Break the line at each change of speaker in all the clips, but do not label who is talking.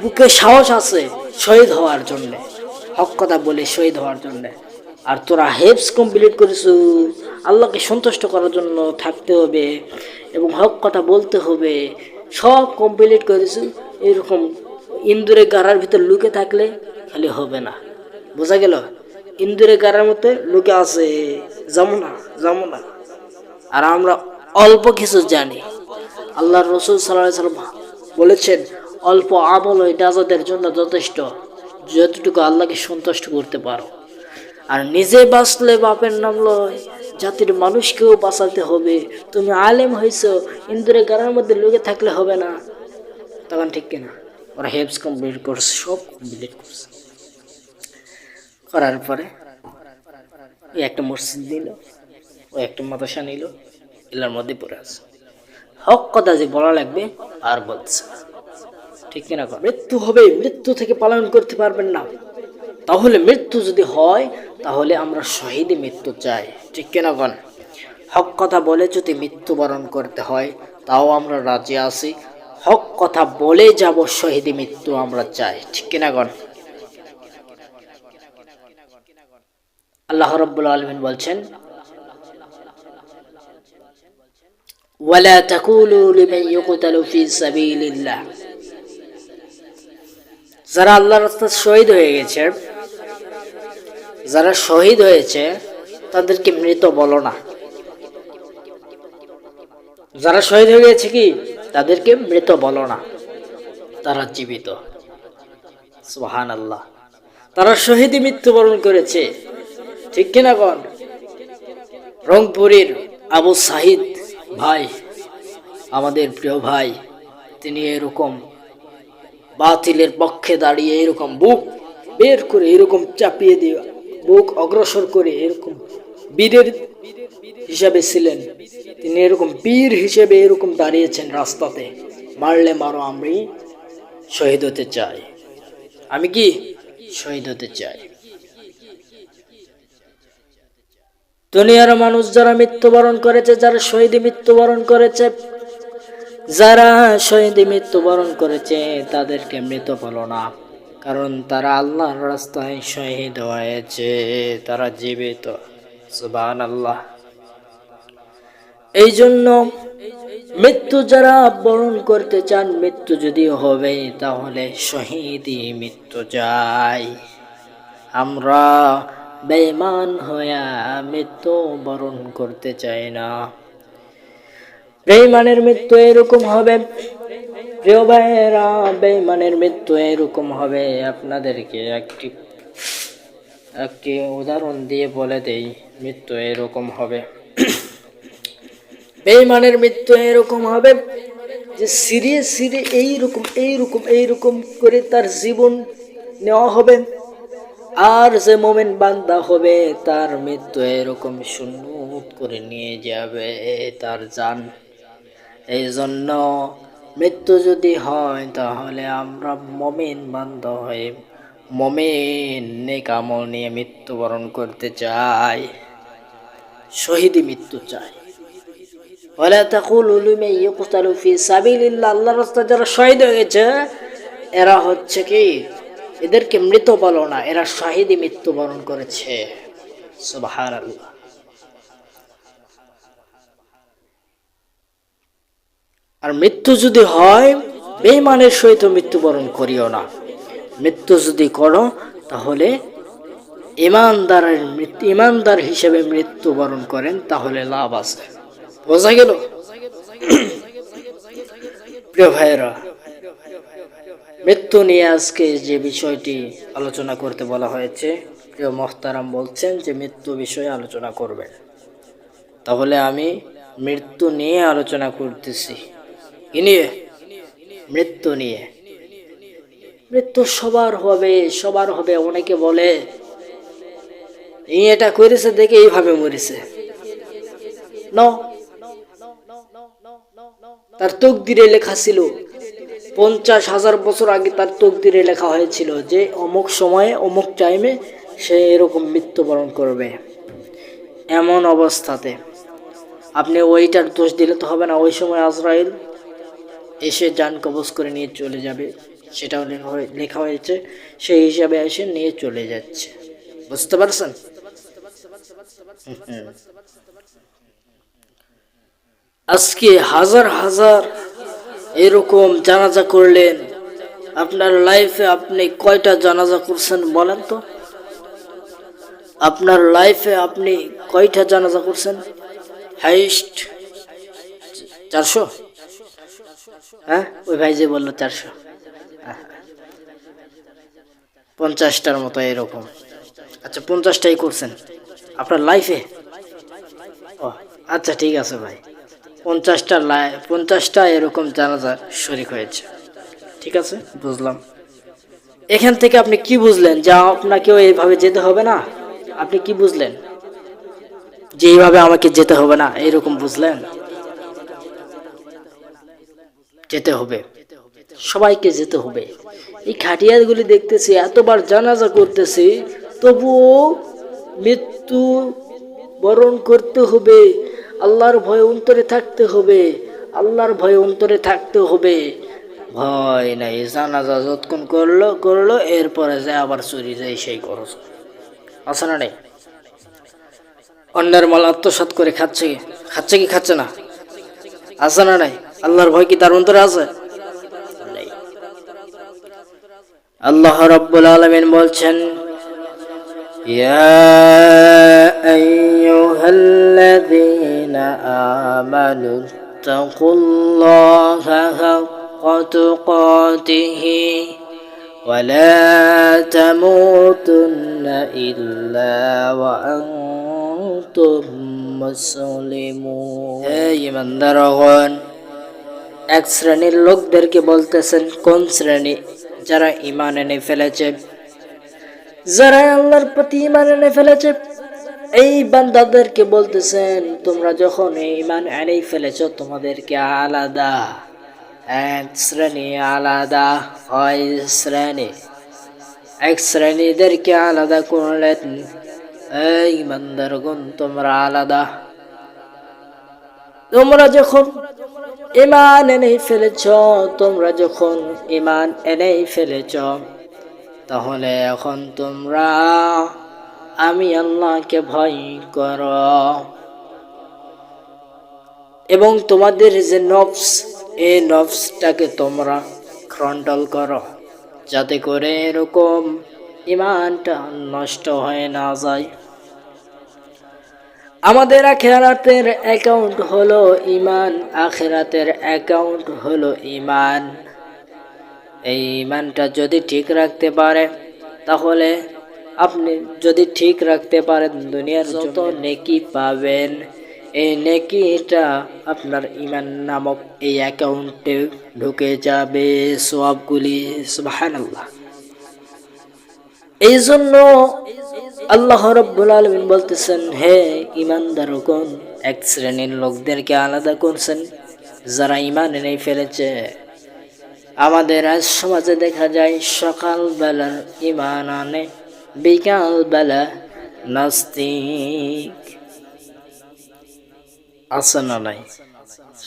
বুকে সাহস আছে শহীদ হওয়ার জন্য, হক কথা বলে শহীদ হওয়ার জন্য। আর তোরা হেফজ কমপ্লিট করেছো, আল্লাহকে সন্তুষ্ট করার জন্য থাকতে হবে এবং হক কথা বলতে হবে, সব কমপ্লিট করেছো। এরকম ইন্দুরে গাড়ার ভিতর লুকে থাকলে খালি হবে না, বোঝা গেল? ইন্দুরে গাড়ার মধ্যে লুকে আছে, যাবো না, যাবো না। আর আমরা অল্প কিছু জানি। আল্লাহ রসুল সাল্লাল্লাহু আলাইহি সাল্লাম বলেছেন, অল্প আমল ওই নাজাতের জন্য যথেষ্ট, যতটুকু আল্লাহকে সন্তুষ্ট করতে পারো। আর নিজে বাঁচলে বাপের নাম লয়, জাতির মানুষকেও বাঁচাতে হবে। তুমি আলেম হয়েছো, ইন্দুরে গাড়ার মধ্যে লুকে থাকলে হবে না, তখন ঠিক কিনা? ওরা হেফজ কমপ্লিট করছে, সব কমপ্লিট করছে। করার পরে ওই একটা মসজিদ নিল, ওই একটা মাদ্রাসা নিল, এলার মধ্যে পড়ে আছে। হক কথা যে বলা লাগবে আর বলছে, ঠিক কিনা? মৃত্যু হবে, মৃত্যু থেকে পালন করতে পারবেন না, তাহলে মৃত্যু যদি হয় তাহলে আমরা শহীদ মৃত্যু চাই, ঠিক কিনা গণ? হক কথা বলে যদি মৃত্যুবরণ করতে হয় তাও আমরা রাজি আছি, হক কথা বলে যাব শহীদ মৃত্যু আমরা চাই, ঠিক কিনা গণ? আল্লাহ রাব্বুল আলামিন বলছেন, ওয়ালা তাকুলু লিমান ইউকতালু ফি সাবিলিল্লাহ, যারা আল্লাহর রাস্তায় শহীদ হয়ে গেছে, যারা শহীদ হয়েছে তাদেরকে মৃত বলো না। যারা শহীদ হয়ে গেছে কি তাদেরকে মৃত বলো না, তারা জীবিত। সুবহানাল্লাহ, তারা শহীদই মৃত্যুবরণ করেছে, ঠিক কিনা গণ? রংপুরের আবু সাহিদ ভাই, আমাদের প্রিয় ভাই, তিনি এরকম বাতিলের পক্ষে দাঁড়িয়ে এরকম বুক বের করে এরকম চাপিয়ে দিয়ে বুক অগ্রসর করে এরকম বীরের হিসাবে ছিলেন। তিনি এরকম বীর হিসেবে এরকম দাঁড়িয়েছেন রাস্তাতে, মারলে মারো, আমি শহীদ হতে চাই, আমি কি শহীদ হতে চাই। দুনিয়ার মানুষ যারা মৃত্যুবরণ করেছে, যারা শহীদ মৃত্যুবরণ করেছে, যারা শহীদ মৃত্যুবরণ করেছে তাদেরকে মৃত বলো না, কারণ তারা আল্লাহর রাস্তায় শহীদ হয়েছে, তারা জীবিত। সুবহানাল্লাহ। এই জন্য মৃত্যু যারা বরণ করতে চান, মৃত্যু যদি হবে তাহলে শহীদই মৃত্যু চাই। আমরা বেঈমান হইয়া মৃত্যু বরণ করতে চাই না। বেঈমানের মৃত্যু এরকম হবে, প্রিয় ভাইয়েরা, বেঈমানের মৃত্যু এরকম হবে। আপনাদেরকে একটি উদাহরণ দিয়ে বলে দেই, মৃত্যু এরকম হবে। বেঈমানের মৃত্যু এরকম হবে যে সিঁড়ে সিঁড়ে এইরকম এইরকম এইরকম করে তার জীবন নেওয়া হবে। আর যে মোমেন বান্দা হবে তার মৃত্যু এরকম সুন্নত করে নিয়ে যাবে তার জান। এই জন্য মৃত্যু যদি হয় তাহলে আমরা মোমেন বান্দা হয়ে মোমেন নেক আমল নিয়ে মৃত্যুবরণ করতে চাই, শহীদি মৃত্যু চাই। ওয়ালা তাকুলু লিমান ইউকতালু ফি সাবিলিল্লাহ, আল্লাহর রাস্তায় যারা শহীদ হয়ে গেছে এরা হচ্ছে কি, এদেরকে মৃত বলো না, এরা শহীদি মৃত্যুবরণ করেছে। সুবহানাল্লাহ। আর মৃত্যু যদি হয়, বেঈমানের সহিত মৃত্যুবরণ করিও না। মৃত্যু যদি করো তাহলে ইমানদার হিসেবে মৃত্যুবরণ করেন, তাহলে লাভ আছে। বোঝা গেল? প্রিয় ভাইয়েরা, মৃত্যু নিয়ে আজকে যে বিষয়টি আলোচনা করতে বলা হয়েছে, প্রিয় মোহতারাম বলছেন যে মৃত্যু বিষয়ে আলোচনা করবেন, তাহলে আমি মৃত্যু নিয়ে আলোচনা করতেছি। কি নিয়ে? মৃত্যু নিয়ে। মৃত্যু সবার হবে, সবার হবে। অনেকে বলে এটা করেছে দেখে এইভাবে মরেছে, তার তকদিরে লেখা ছিল, 50,000 বছর আগে তার তকদিরে লেখা হয়েছিল যে অমুক সময়ে অমুক টাইমে সে এরকম মৃত্যুবরণ করবে। এমন অবস্থাতে আপনি ওইটার দোষ দিলে তো হবে না। ওই সময় আজরাইল এসে জান কবজ করে নিয়ে চলে যাবে, সেটাও লেখা হয়েছে, সেই হিসাবে এসে নিয়ে চলে যাচ্ছে। বুঝতে পারছেন? আজকে হাজার হাজার এরকম জানাজা করলেন, আপনার লাইফে আপনি কয়টা জানাজা করছেন বলেন তো? আপনার লাইফে আপনি কয়টা জানাজা করছেন? হাইস্ট 400? হ্যাঁ, ওই ভাই যে বললো 400, 50টার মতো এরকম। আচ্ছা, 50টাই করছেন আপনার লাইফে? ও আচ্ছা, ঠিক আছে ভাই, 50টা এরকম জানাজা শরীক হয়েছে, ঠিক আছে, বুঝলাম। এখান থেকে আপনি কি বুঝলেন যে আপনাকেও এইভাবে যেতে হবে না? আপনি কি বুঝলেন যে এইভাবে আমাকে যেতে হবে না, এইরকম বুঝলেন? যেতে হবে, সবাইকে যেতে হবে। এই খাটিয়াগুলি দেখতেছি, এতবার জানাজা করতেছি, তবুও মৃত্যু বরণ করতে হবে। আল্লাহর ভয় অন্তরে থাকতে হবে, আল্লাহর ভয় অন্তরে থাকতে হবে। ভয় নাই, জানাজা যতক্ষণ করলো এরপরে যায় আবার চুরি যায় সেই খরচ আছে না নেই? অন্যের মাল আত্মসাৎ করে খাচ্ছে কি খাচ্ছে না, আছে না নাই? আল্লাহর ভয় কি তার অন্তরে আছে? আল্লাহ রাব্বুল আলামিন বলছেন, ইয়া আইয়ুহাল্লাযীনা আমানু তাকুল্লাহা হাক্কা তুকাতিহি ওয়া লা তামুতুন্না ইল্লা ওয়া আনতুম মুসলিমুন। হে ঈমানদারগণ, এক শ্রেণীর লোকদেরকে বলতেছেন। কোন শ্রেণী? যারা ঈমান এনে ফেলেছে, যারা আল্লাহর প্রতি ঈমান এনে ফেলেছে, এই বান্দাদেরকে বলতেছেন, তোমরা যখন ঈমান এনেই ফেলেছ, তোমাদেরকে আলাদা এক শ্রেণী, আলাদা হয় শ্রেণী, এক শ্রেণীদেরকে আলাদা করলেন। এই বান্দারগণ, তোমরা আলাদা। তোমরা যখন ঈমান এনেই ফেলেছ, তোমরা যখন ঈমান এনেই ফেলেছ, তাহলে এখন তোমরা আমি আল্লাহকে ভয় করো, এবং তোমাদের যে নফস, এই নফসটাকে তোমরা কন্ট্রোল করো, যাতে করে এরকম ঈমানটা নষ্ট হয়ে না যায়। আমাদের আখিরাতের অ্যাকাউন্ট হলো ঈমান, আখিরাতের অ্যাকাউন্ট হলো ঈমান। এই ঈমানটা যদি ঠিক রাখতে পারে, তাহলে আপনি যদি ঠিক রাখতে পারেন, দুনিয়ার যত নেকি পাবেন, এই নেকিটা আপনার ঈমান নামক এই অ্যাকাউন্টে ঢুকে যাবে, সওয়াবগুলি। সুবহানাল্লাহ। এই জন্য আল্লাহ রাব্বুল আলামিন বলতেছেন, হে ঈমানদারগণ, এক শ্রেণীর লোকদেরকে আলাদা করছেন, যারা ঈমান এনে ফেলেছে। আমাদের আজ সমাজে দেখা যায়, সকালবেলা ঈমান আনে, বিকালবেলা নাস্তিক। আছে না নাই?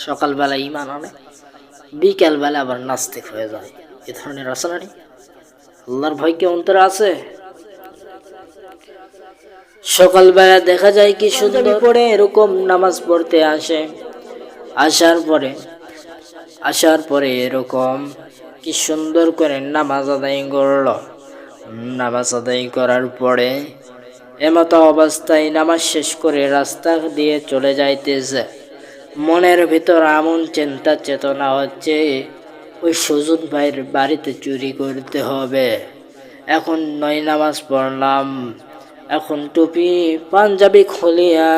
সকালবেলা ঈমান আনে, বিকালবেলা আবার নাস্তিক হয়ে যায়। এ ধরনের আছে না? আল্লাহর ভয় কি অন্তরে আছে? সকালবেলা দেখা যায় কি সুন্দর পড়ে এরকম নামাজ পড়তে আসে, আসার পরে এরকম কি সুন্দর করে নামাজ আদায় করলো। নামাজ আদায় করার পরে এমতো অবস্থায় নামাজ শেষ করে রাস্তা দিয়ে চলে যাইতেছে, মনের ভিতর এমন চিন্তা চেতনা হচ্ছে, ওই সুজন ভাইয়ের বাড়িতে চুরি করতে হবে। এখন নয় নামাজ পড়লাম, এখন টুপি পাঞ্জাবি খুলিয়া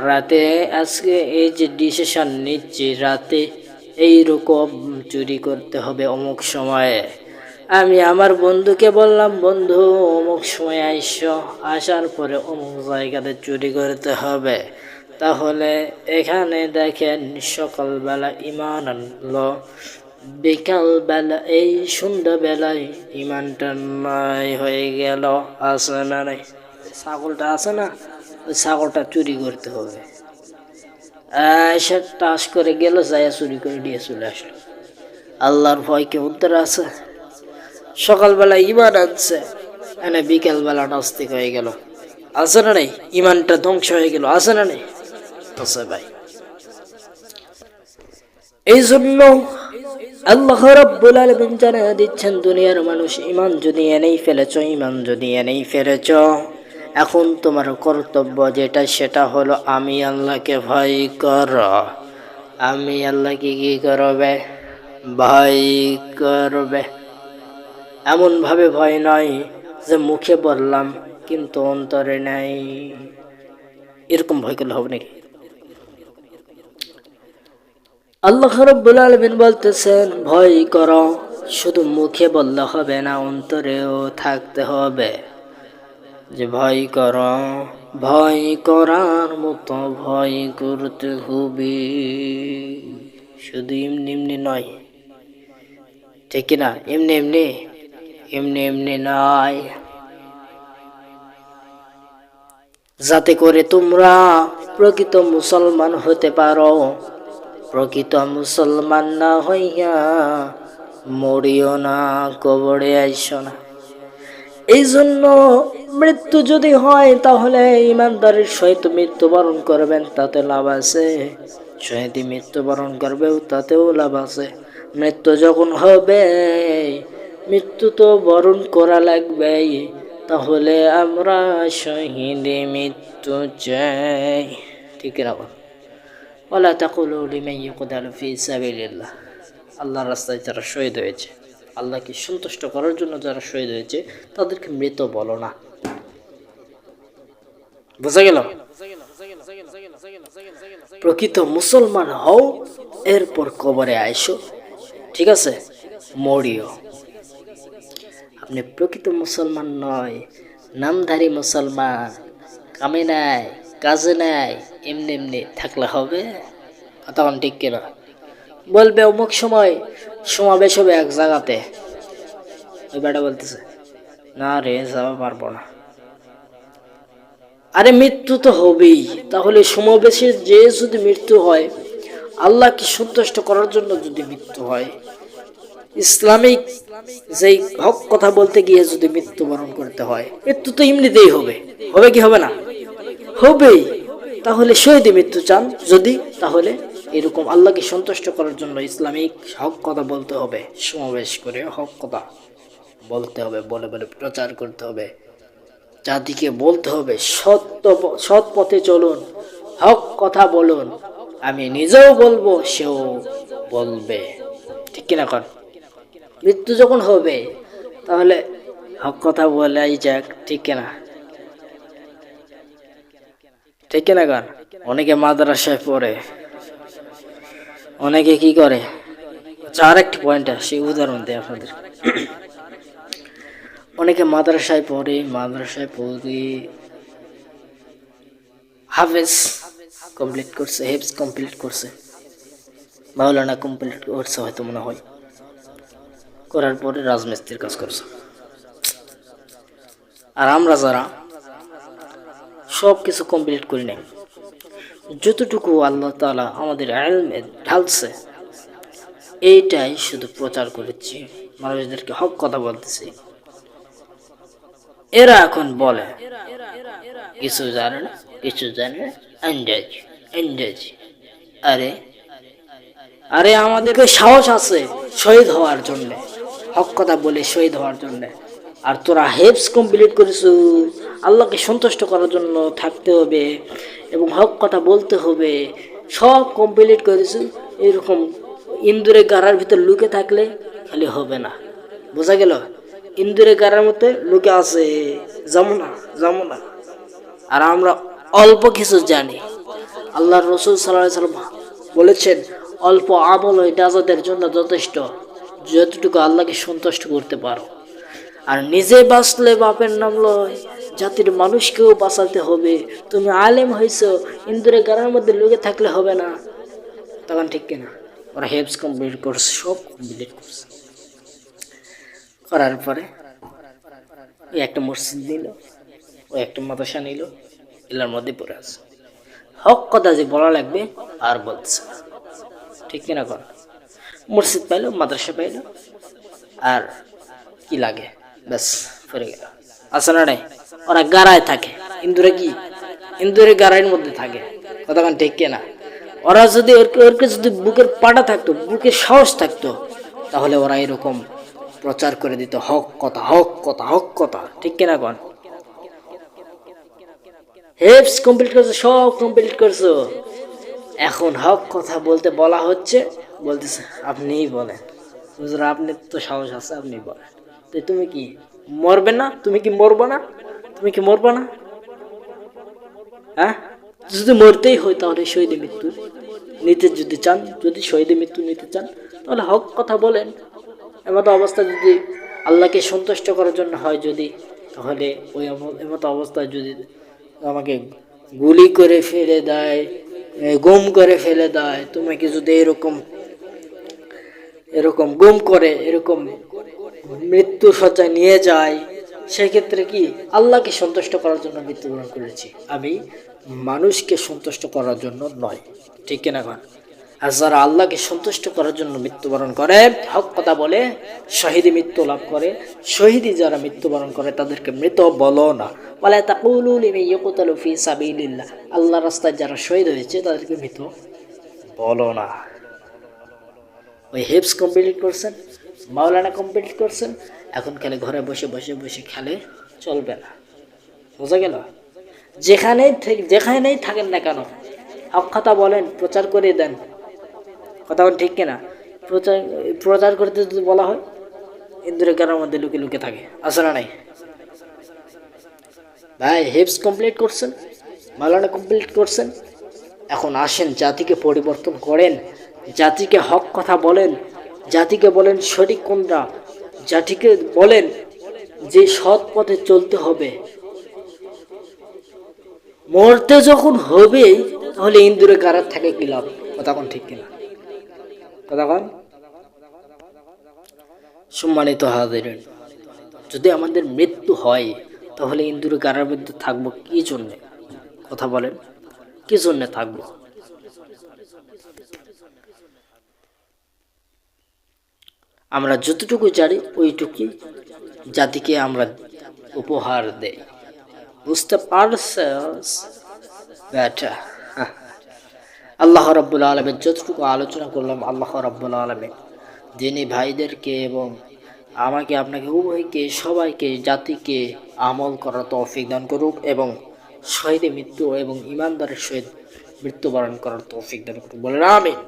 রাতে আজকে এই যে ডিসিশন নিচ্ছি, রাতে এইরকম চুরি করতে হবে অমুক সময়ে। আমি আমার বন্ধুকে বললাম, বন্ধু অমুক সময় আসার পরে অমুক জায়গাতে চুরি করতে হবে। তাহলে এখানে দেখেন, সকালবেলা ঈমান আনলো, বিকালবেলা এই সন্ধ্যাবেলায় ঈমানটা নাই হয়ে গেল। আছে না নাই? ছাগলটা আছে না, ওই ছাগলটা চুরি করতে হবে। এসে টাস করে গেল, যাইয়া চুরি করে দিয়ে চলে আসলো। আল্লাহর ভয় কি অন্তরে আছে? সকালবেলা ইমান আনছে, এনে বিকেলবেলা নাস্তিক হয়ে গেল। আছে না নেই? ইমানটা ধ্বংস হয়ে গেল, আছে না নেই? আছে ভাই। এই জন্য আল্লাহ রাব্বুল আলামিন জানিয়ে দিচ্ছেন, দুনিয়ার মানুষ, ইমান যদি এনেই ফেলেছ, এখন তোমার কর্তব্য যেটা সেটা হলো আমি আল্লাহকে ভয় কর। আমি আল্লাহকে কি করবে? ভয় করবে। এমন ভাবে ভয় নয় যে মুখে বললাম কিন্তু অন্তরে নাই, এরকম ভয় করলে হবে নাকি? আল্লাহ রাব্বুল আলামিন বলতেছেন ভয় করো, শুধু মুখে বললে হবে না, অন্তরেও থাকতে হবে যে ভয় করো। ভয় করার মতো ভয় করতে হবে, শুধু এমনি এমনি নয়, ঠিক না? এমনি এমনি নয়, যাতে করে তোমরা প্রকৃত মুসলমান হতে পারো। প্রকৃত মুসলমান না হইয়া মরিও না, কবরে আইসো না। এই জন্য মৃত্যু যদি হয় তাহলে ইমানদারের সহিত মৃত্যুবরণ করবেন, তাতে লাভ আছে। শহীদি মৃত্যুবরণ করবেও, তাতেও লাভ আছে। মৃত্যু যখন হবে, মৃত্যু তো বরণ করা লাগবে, তাহলে আমরা শহীদি মৃত্যু চাই, ঠিক রাখো। ওয়ালা তাকুলু লিমান ইউকতালু ফি সাবিলিল্লাহ, আল্লাহর রাস্তায় যারা শহীদ হয়েছে, আল্লাহকে সন্তুষ্ট করার জন্য যারা শহীদ হয়েছে, তাদেরকে মৃত বলো না। বোঝা গেল? প্রকৃত মুসলমান হও, এরপর কবরে আইসো, ঠিক আছে? মরিও। আপনি প্রকৃত মুসলমান নয়, নামধারী মুসলমান, কামে নাই, কাজে নাই, এমনি থাকলে হবে? তখন ঠিক কিনা? বলবে অমুক সময় সমাবেশ হবে এক জায়গাতে, ওই বেটা বলতেছে না রে, যাওয়া পারবো না। আরে মৃত্যু তো হবেই, তাহলে সমাবেশের যে যদি মৃত্যু হয়, আল্লাহকে সন্তুষ্ট করার জন্য যদি মৃত্যু হয়, ইসলামিক যেই হক কথা বলতে গিয়ে যদি মৃত্যুবরণ করতে হয়, মৃত্যু তো এমনিতেই হবে, হবে কি হবে না? হবেই। তাহলে শহীদে মৃত্যু চান যদি, তাহলে এরকম আল্লাহকে সন্তুষ্ট করার জন্য ইসলামিক হক কথা বলতে হবে, সমাবেশ করে হক কথা বলতে হবে, বলে বলে প্রচার করতে হবে, জাতিকে বলতে হবে সৎ পথে চলুন, হক কথা বলুন। আমি নিজেও বলবো, সেও বলবে, ঠিক কিনা কর? মৃত্যু যখন হবে, তাহলে হক কথা বলাই যাক, ঠিক কিনা? ঠিক কিনা কর? অনেকে মাদ্রাসায় পড়ে, অনেকে কি করে, আর একটি পয়েন্ট আসে, উদাহরণ দেয় আপনাদের। অনেকে মাদ্রাসায় পড়ে হাফেজ কমপ্লিট করছে, হেফজ কমপ্লিট করছে, মাওলানা কমপ্লিট করছে হয়তো, মনে হয়। করার পরে রাজমিস্ত্রির কাজ করছে। আর আমরা যারা সব কিছু কমপ্লিট করি নাই, যতটুকু আল্লাহ তাআলা আমাদের ইলমে ঢালছে, এইটাই শুধু প্রচার করেছি, মানুষদেরকে হক কথা বলতেছি। এরা এখন বলে কিছু জানে না, ইংরেজি। আরে আমাদেরকে সাহস আছে শহীদ হওয়ার জন্য, হক কথা বলে শহীদ হওয়ার জন্য। আর তোরা হেফজ কমপ্লিট করিস, আল্লাহকে সন্তুষ্ট করার জন্য থাকতে হবে এবং হক কথা বলতে হবে, সব কমপ্লিট করিস। এরকম ইন্দুরে গাড়ার ভিতর লুকে থাকলে খালি হবে না, বোঝা গেল? ইন্দুরে গাড়ার মধ্যে লুকে আছে, যাবো না। আর আমরা অল্প কিছু জানি। আল্লাহর রাসূল সাল্লাল্লাহু আলাইহি ওয়াসাল্লাম বলেছেন, অল্প আমল নাজাতের জন্য যথেষ্ট, যতটুকু আল্লাহকে সন্তুষ্ট করতে পারো। আর নিজে বাঁচলে বাপের নাম লয়, জাতির মানুষকেও বাঁচাতে হবে। তুমি আলেম হয়েছো, ইন্দুরে গাড়ার মধ্যে লুকে থাকলে হবে না, তখন ঠিক কিনা? ওরা হেফজ কমপ্লিট করছে, সব কমপ্লিট করছে। করার পরে ওই একটা মসজিদ নিল, ওই একটা মাদ্রাসা নিল, এলার মধ্যে পড়ে আছে। হক কথা যে বলা লাগবে আর বলছে, ঠিক কিনা? কর মসজিদ পাইলো, মাদ্রাসা পাইলো, আর কি লাগে, ব্যাস পড়ে গেল। আছে না নাই? ওরা গাড়ায় থাকে, ইন্দুরে কি ইন্দুরে গাড়াইয়ের মধ্যে থাকে, কতক্ষণ ঠিক কিনা? ওরা যদি ওরকে যদি বুকের পাটা থাকতো, বুকের সাহস থাকতো, তাহলে ওরা এরকম প্রচার করে দিত, হক কথা হক কথা হক কথা, ঠিক কিনা কন? হেফস কমপ্লিট করছো, সব কমপ্লিট করছো, এখন হক কথা বলতে বলা হচ্ছে, বলতেছে আপনিই বলেন হুজুর, আপনি তো সাহস আছে, আপনি বলেন। তো তুমি কি মরবে না? তুমি কি মরবো না? তুমি কি মরবো না? হ্যাঁ, যদি মরতেই হয় তাহলে শহীদ মৃত্যু নিতে যদি চান, যদি শহীদ মৃত্যু নিতে চান, তাহলে হক কথা বলেন। এমতো অবস্থা যদি আল্লাহকে সন্তুষ্ট করার জন্য হয় যদি, তাহলে ওই এমতো অবস্থায় যদি আমাকে গুলি করে ফেলে দেয়, গুম করে ফেলে দেয়, তোমাকে যদি এরকম এরকম গুম করে, এরকম মৃত্যু সজ্জায় নিয়ে যায়, সেক্ষেত্রে কি আল্লাহকে সন্তুষ্ট করার জন্য মৃত্যুবরণ করেছি, আমি মানুষকে সন্তুষ্ট করার জন্য নয়, ঠিক কিনা কন? আর যারা আল্লাহকে সন্তুষ্ট করার জন্য মৃত্যুবরণ করে, হক কথা বলে, শহীদি মৃত্যু লাভ করে, শহীদি যারা মৃত্যুবরণ করে তাদেরকে মৃত বলো না, বলে তাকুলু লিমান ইয়াকতালু ফি সাবিলিল্লাহ, আল্লাহর রাস্তায় যারা শহীদ হয়েছে তাদেরকে মৃত বলো না। ওই হেফস কমপ্লিট করছেন, মাওলানা কমপ্লিট করছেন, এখন খেলে ঘরে বসে বসে বসে খেলে চলবে না, বোঝা গেল? যেখানেই থাকেন না কেন, হক কথা বলেন, প্রচার করে দেন, কথা বলেন, ঠিক কিনা? প্রচার প্রচার করতে যদি বলা হয়, ইন্দুরে গানের মধ্যে লুকে লুকে থাকে, আছে না নাই? ভাই হেফস কমপ্লিট করছেন, মাওলানা কমপ্লিট করছেন, এখন আসেন জাতিকে পরিবর্তন করেন, জাতিকে হক কথা বলেন, জাতিকে বলেন সঠিক কোনটা, জাতিকে বলেন যে সৎ পথে চলতে হবে। মরতে যখন হবে, তাহলে ইন্দুরে গারার থাকে কি লাভ? কথা কোন ঠিক কিনা? কথা কোন? সম্মানিত হাজিরিন, যদি আমাদের মৃত্যু হয়, তাহলে ইন্দুরে গারার মধ্যে থাকবো কি জন্যে? কথা বলেন, কি জন্যে থাকবো? আমরা যতটুকু জানি ওইটুকুই জাতিকে আমরা উপহার দেই, বুঝতে পারছস বেটা? আল্লাহ রাব্বুল আলামিন যতটুকু আলোচনা করলাম, আল্লাহ রাব্বুল আলামিন দিনী ভাইদেরকে এবং আমাকে আপনাকে উভয়কে সবাইকে জাতিকে আমল করার তৌফিক দান করুক, এবং শহীদে মৃত্যু এবং ইমানদারের সহিত মৃত্যুবরণ করার তৌফিক দান করুক, বলেন আমিন।